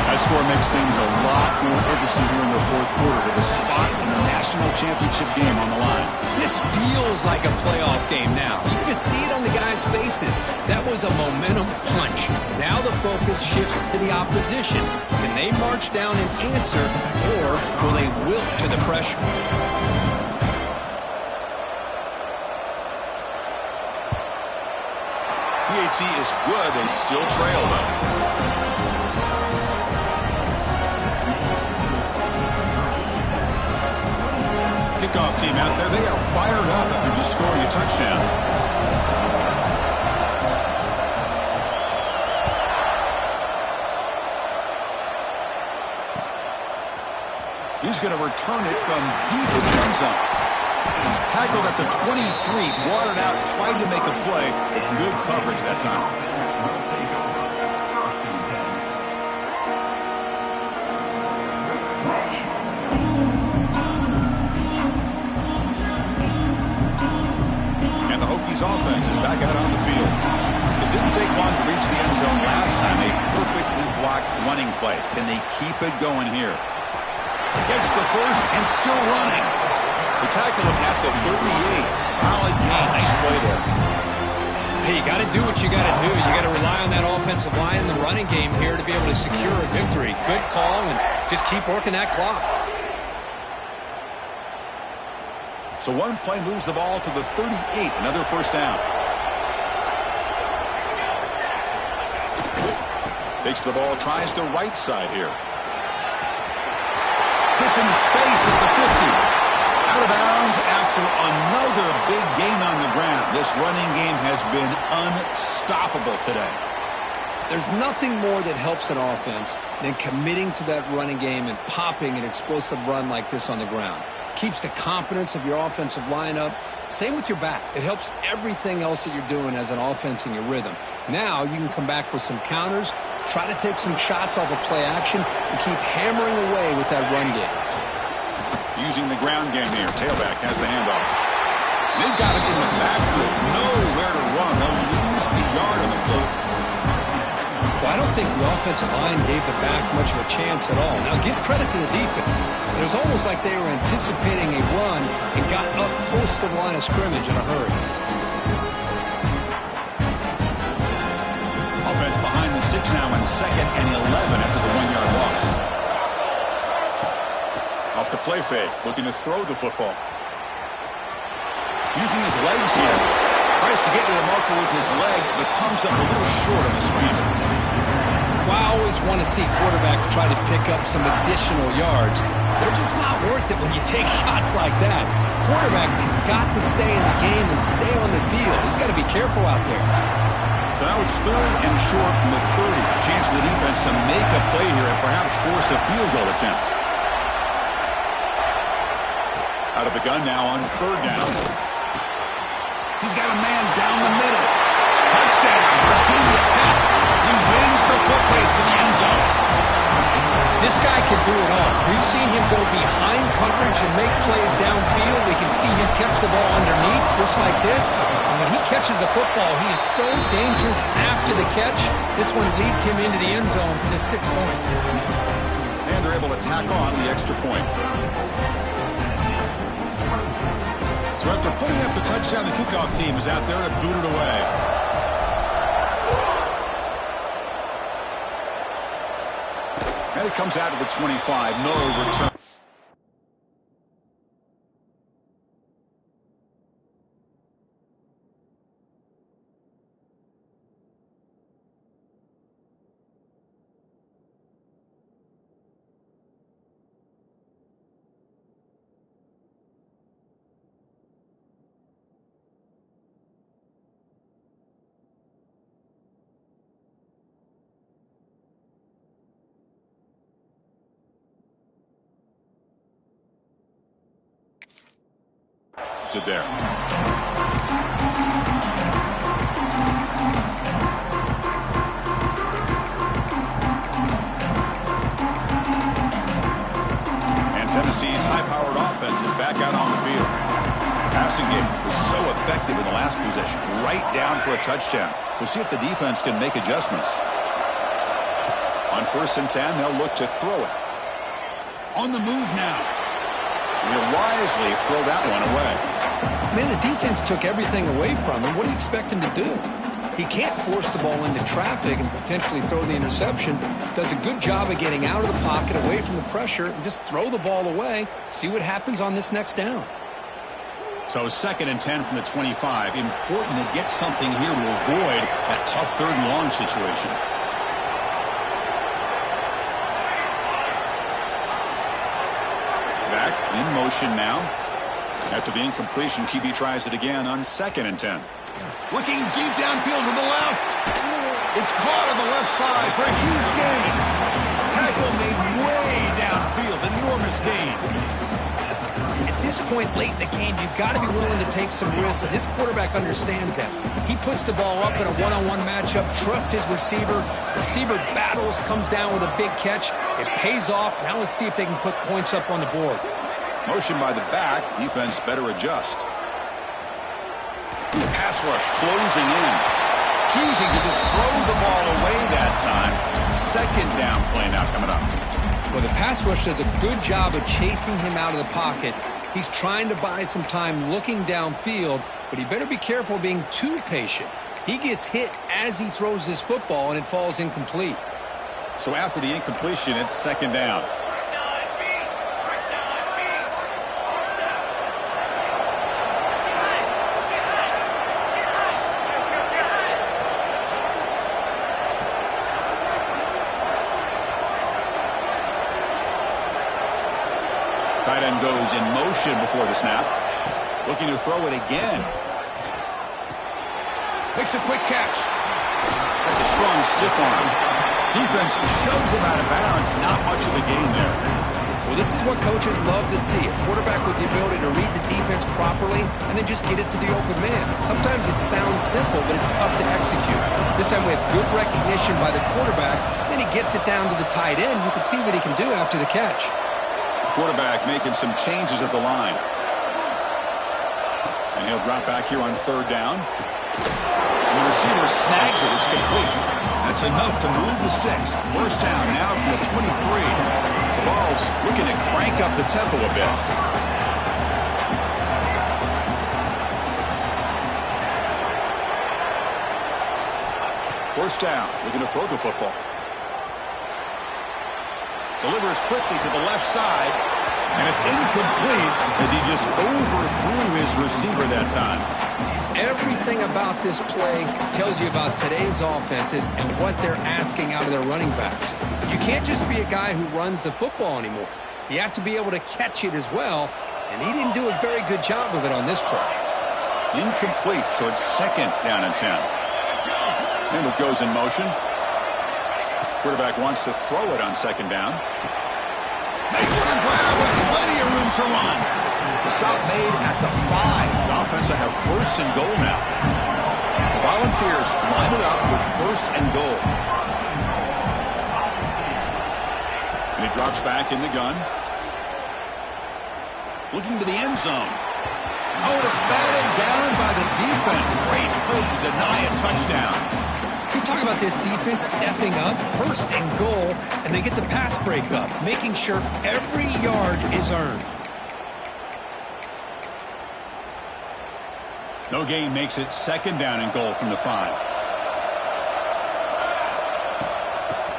That score makes things a lot more interesting here in the 4th quarter with a spot in the national championship game on the line. This feels like a playoff game now. You can see it on the guys' faces. That was a momentum punch. Now the focus shifts to the opposition. Can they march down and answer, or will they wilt to the pressure? PAT is good. They still trail, though. Kickoff team out there, they are fired up after just scoring a touchdown. He's going to return it from deep in the end zone. Tackled at the 23, brought it out, tried to make a play. Good coverage that time. Offense is back out on the field. It didn't take long to reach the end zone last time. A perfectly blocked running play. Can they keep it going here? Gets the first and still running. They tackle him at the 38. Solid game. Nice play there. Hey, you got to do what you got to do. You got to rely on that offensive line in the running game here to be able to secure a victory. Good call, and just keep working that clock. So one play moves the ball to the 38. Another 1st down. Takes the ball, tries the right side here. Gets into space at the 50. Out of bounds after another big gain on the ground. This running game has been unstoppable today. There's nothing more that helps an offense than committing to that running game and popping an explosive run like this on the ground. Keeps the confidence of your offensive lineup. Same with your back. It helps everything else that you're doing as an offense in your rhythm. Now you can come back with some counters, try to take some shots off of play action, and keep hammering away with that run game. Using the ground game here. Tailback has the handoff. They've got it in the backfield. Nowhere to run. They'll lose a yard on the float. Well, I don't think the offensive line gave the back much of a chance at all. Now, give credit to the defense. It was almost like they were anticipating a run and got up close to the line of scrimmage in a hurry. Offense behind the 6 now in 2nd and 11 after the 1-yard loss. Off the play fake, looking to throw the football. Using his legs here. Tries to get to the marker with his legs, but comes up a little short on the scramble. Well, I always want to see quarterbacks try to pick up some additional yards. They're just not worth it when you take shots like that. Quarterbacks have got to stay in the game and stay on the field. He's got to be careful out there. So now it's 3rd and short from the 30. A chance for the defense to make a play here and perhaps force a field goal attempt. Out of the gun now on 3rd down. He's got a man down the middle. Touchdown, Virginia Tech. He wins the foot race to the end zone. This guy can do it all. We've seen him go behind coverage and make plays downfield. We can see him catch the ball underneath just like this. And when he catches a football, he is so dangerous after the catch. This one leads him into the end zone for the 6 points. And they're able to tack on the extra point. So after putting up the touchdown, the kickoff team is out there to boot it away. And it comes out to the 25. No return. To there. And Tennessee's high-powered offense is back out on the field. Passing game was so effective in the last possession, right down for a touchdown. We'll see if the defense can make adjustments. On 1st and 10, they'll look to throw it. On the move now. He'll wisely throw that one away. Man, the defense took everything away from him. What do you expect him to do? He can't force the ball into traffic and potentially throw the interception. Does a good job of getting out of the pocket, away from the pressure, and just throw the ball away. See what happens on this next down. So 2nd and 10 from the 25. Important to get something here to avoid that tough 3rd and long situation. Back in motion now. After the incompletion, QB tries it again on 2nd and 10. Looking deep downfield to the left. It's caught on the left side for a huge gain. Tackle made way downfield. Enormous gain. At this point late in the game, you've got to be willing to take some risks, and this quarterback understands that. He puts the ball up in a one-on-one matchup, trusts his receiver. Receiver battles, comes down with a big catch. It pays off. Now let's see if they can put points up on the board. Motion by the back. Defense better adjust. Pass rush closing in. Choosing to just throw the ball away that time. 2nd down play now coming up. Well, the pass rush does a good job of chasing him out of the pocket. He's trying to buy some time looking downfield, but he better be careful being too patient. He gets hit as he throws his football, and it falls incomplete. So after the incompletion, it's 2nd down. Tight end goes in motion before the snap. Looking to throw it again. Makes a quick catch. That's a strong stiff arm. Defense shoves him out of bounds. Not much of a gain there. Well, this is what coaches love to see. A quarterback with the ability to read the defense properly and then just get it to the open man. Sometimes it sounds simple, but it's tough to execute. This time we have good recognition by the quarterback. Then he gets it down to the tight end. You can see what he can do after the catch. Quarterback making some changes at the line. And he'll drop back here on 3rd down. And the receiver snags it. It's complete. That's enough to move the sticks. 1st down now from the 23. The ball's looking to crank up the tempo a bit. First down. Looking to throw the football. Delivers quickly to the left side, and it's incomplete as he just overthrew his receiver that time. Everything about this play tells you about today's offenses and what they're asking out of their running backs. You can't just be a guy who runs the football anymore. You have to be able to catch it as well, and he didn't do a very good job of it on this play. Incomplete, so it's 2nd down and 10. And it goes in motion. Quarterback wants to throw it on 2nd down. Makes the grab with plenty of room to run. The stop made at the 5. The offense will have 1st and goal now. The Volunteers line it up with 1st and goal. And he drops back in the gun. Looking to the end zone. Oh, and it's batted down by the defense. Great play to deny a touchdown. We talk about this defense stepping up, 1st and goal, and they get the pass break up, making sure every yard is earned. No gain makes it 2nd down and goal from the 5.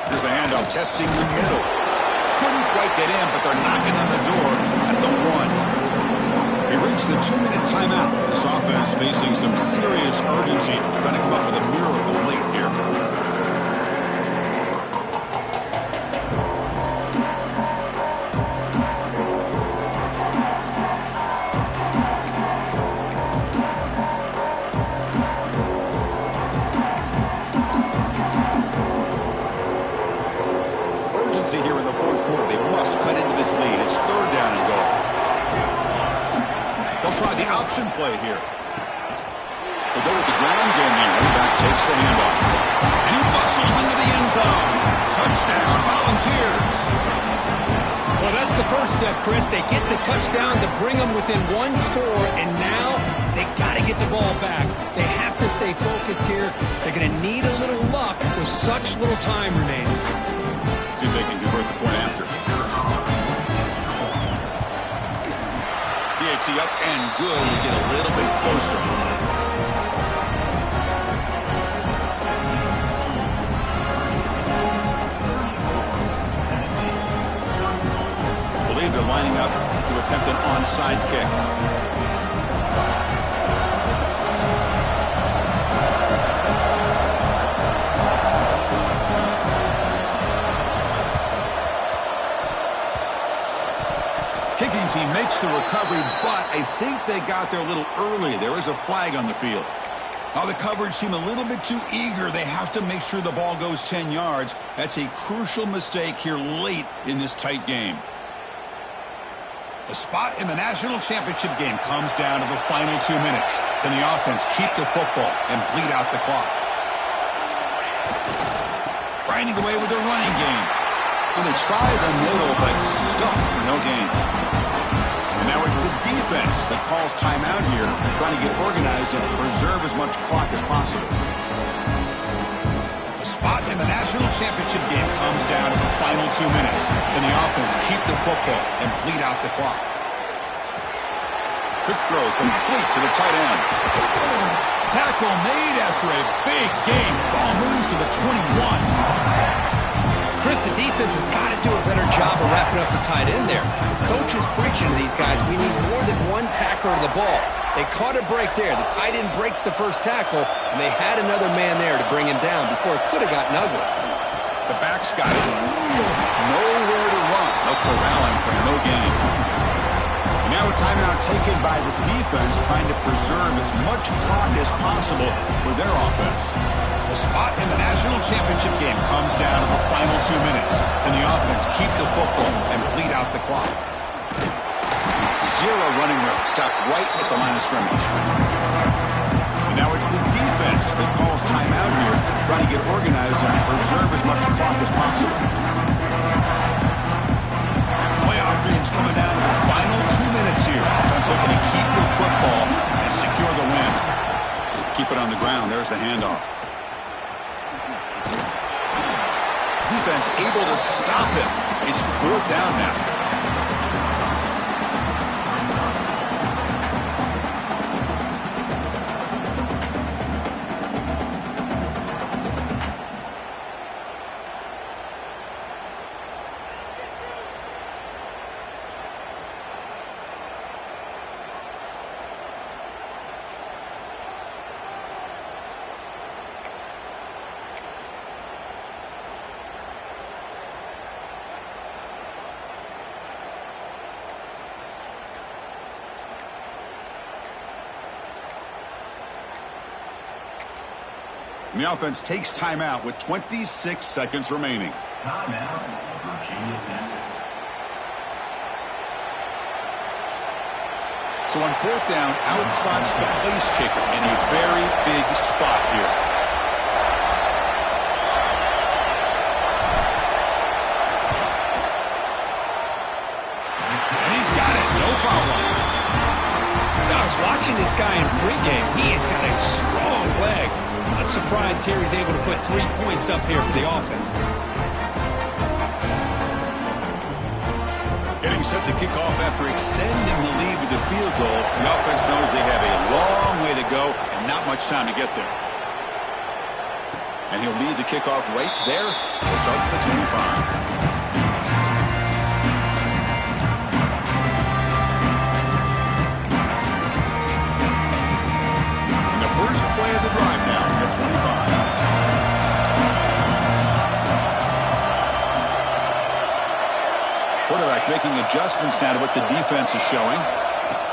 Here's the handoff, testing the middle. couldn't quite get in, but they're knocking on the door at the 1. We've reached the 2-minute timeout. This offense facing some serious urgency, trying to come up with a miracle late here. Here in the fourth quarter. They must cut into this lead. It's 3rd down and goal. They'll try the option play here. They'll go with the ground game here. Running back takes the handoff. And he bustles into the end zone. Touchdown, Volunteers. Well, that's the first step, Chris. They get the touchdown to bring them within 1 score, and now they got to get the ball back. They have to stay focused here. They're going to need a little luck with such little time remaining. See if they can convert the point after. DHC up and good to get a little bit closer. I believe they're lining up to attempt an onside kick. Kicking team makes the recovery, but I think they got there a little early. There is a flag on the field. Now the coverage seemed a little bit too eager. They have to make sure the ball goes 10 yards. That's a crucial mistake here late in this tight game. The spot in the national championship game comes down to the final 2 minutes. Can the offense keep the football and bleed out the clock? Grinding away with their running game. Well, they try the middle, but stuck for no gain. And now it's the defense that calls timeout here, trying to get organized and preserve as much clock as possible. The spot in the national championship game comes down to the final 2 minutes. Can the offense keep the football and bleed out the clock? Quick throw complete to the tight end. Tackle made after a big game. Ball moves to the 21. Chris, the defense has got to do a better job of wrapping up the tight end there. The coach is preaching to these guys, we need more than one tackler to the ball. They caught a break there. The tight end breaks the first tackle, and they had another man there to bring him down before it could have gotten ugly. The back's got it. Nowhere to run. No corralling for no gain. And now a timeout taken by the defense, trying to preserve as much clock as possible for their offense. The spot in the national championship game comes down to the final 2 minutes. Can the offense keep the football and bleed out the clock? Zero running room. Stopped right at the line of scrimmage. And now it's the defense that calls timeout here, trying to get organized and preserve as much clock as possible. Playoff dreams coming down to the final 2 minutes here. Offense looking to keep the football and secure the win. Keep it on the ground. There's the handoff. Defense able to stop him. It's 4th down now. And the offense takes timeout with 26 seconds remaining. Timeout, Virginia Tech. So on 4th down, out trots the place kicker in a very big spot here. And he's got it, no problem. I was watching this guy in pregame. He has got a strong leg. Not surprised here he's able to put 3 points up here for the offense. Getting set to kick off after extending the lead with the field goal. The offense knows they have a long way to go and not much time to get there. And he'll lead the kickoff right there to start the 25. quarterback making adjustments now to what the defense is showing.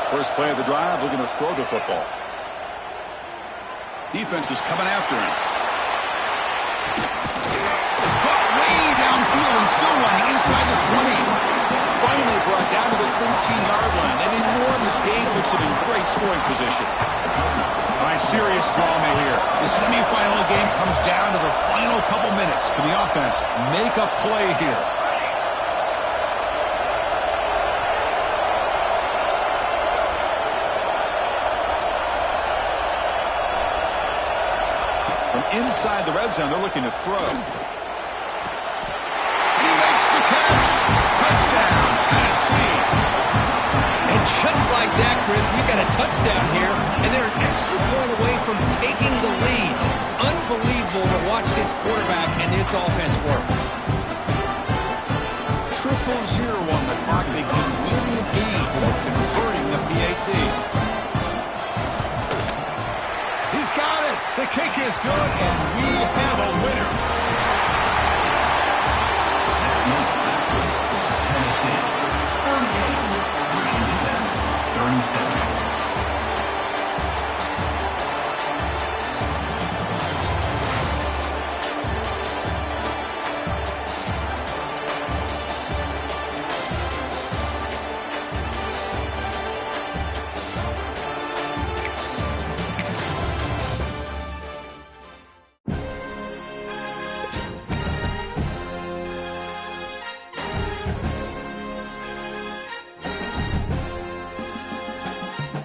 First play of the drive, looking to throw the football. Defense is coming after him. Caught way downfield and still running inside the 20. Finally brought down to the 13-yard line. An enormous gain puts him in great scoring position. All right, serious drama here. The semifinal game comes down to the final couple minutes. Can the offense make a play here? From inside the red zone, they're looking to throw. He makes the catch. Touchdown, Tennessee. And just like that, Chris, we've got a touchdown here, and they're an extra point away from taking the lead. Unbelievable to watch this quarterback and this offense work. 0-0 on the clock. They can win the game, converting the PAT. He's got it. The kick is good, and we